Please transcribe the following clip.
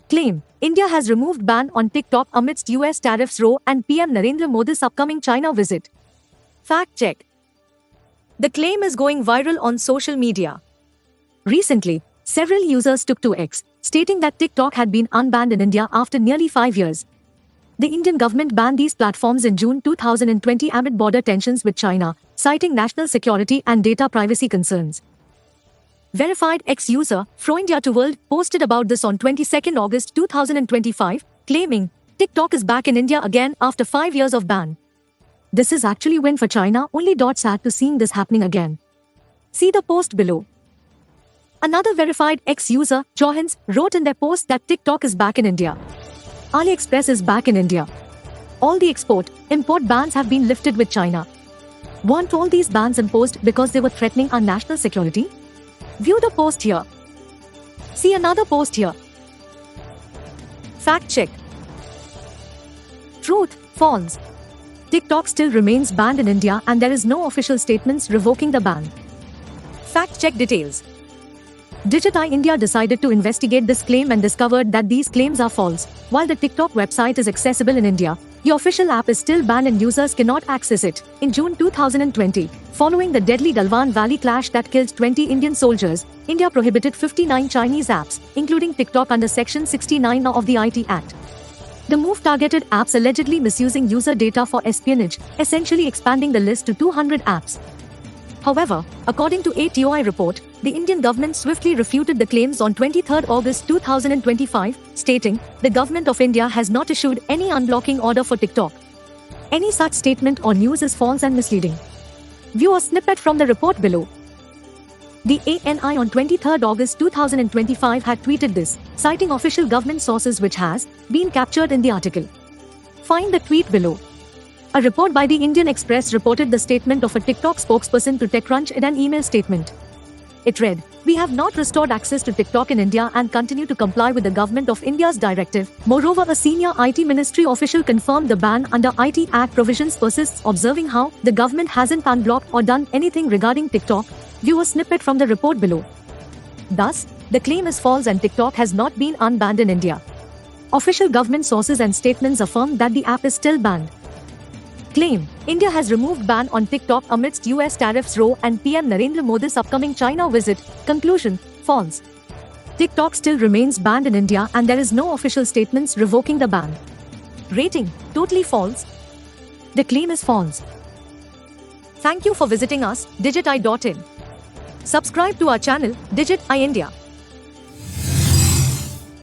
Claim: India has removed ban on TikTok amidst US tariffs row and PM Narendra Modi's upcoming China visit. Fact check. The claim is going viral on social media. Recently, several users took to X, stating that TikTok had been unbanned in India after nearly 5 years. The Indian government banned these platforms in June 2020 amid border tensions with China, citing national security and data privacy concerns. Verified X-user, FroIndia2World, posted about this on 22 August 2025, claiming, TikTok is back in India again after 5 years of ban. This is actually win for China, only sad to seeing this happening again. See the post below. Another verified X-user, Johans, wrote in their post that TikTok is back in India. AliExpress is back in India. All the export-import bans have been lifted with China. Weren't all these bans imposed because they were threatening our national security? View the post here. See another post here. Fact check. Truth, false. TikTok still remains banned in India and there is no official statements revoking the ban. Fact check details. Digit India decided to investigate this claim and discovered that these claims are false. While the TikTok website is accessible in India, the official app is still banned and users cannot access it. In June 2020, following the deadly Galwan Valley clash that killed 20 Indian soldiers, India prohibited 59 Chinese apps, including TikTok under Section 69 of the IT Act. The move targeted apps allegedly misusing user data for espionage, essentially expanding the list to 200 apps. However, according to a TOI report, the Indian government swiftly refuted the claims on 23 August 2025, stating, the government of India has not issued any unblocking order for TikTok. Any such statement or news is false and misleading. View a snippet from the report below. The ANI on 23 August 2025 had tweeted this, citing official government sources which has been captured in the article. Find the tweet below. A report by the Indian Express reported the statement of a TikTok spokesperson to TechCrunch in an email statement. It read, "We have not restored access to TikTok in India and continue to comply with the Government of India's directive." Moreover, a senior IT ministry official confirmed the ban under IT Act provisions persists, observing how the government hasn't unblocked or done anything regarding TikTok. View a snippet from the report below. Thus, the claim is false and TikTok has not been unbanned in India. Official government sources and statements affirm that the app is still banned. Claim: India has removed ban on TikTok amidst US tariffs row and PM Narendra Modi's upcoming China visit. Conclusion: false. TikTok still remains banned in India and there is no official statements revoking the ban. Rating: totally false. The claim is false. Thank you for visiting us, digiti.in. Subscribe to our channel, Digit India.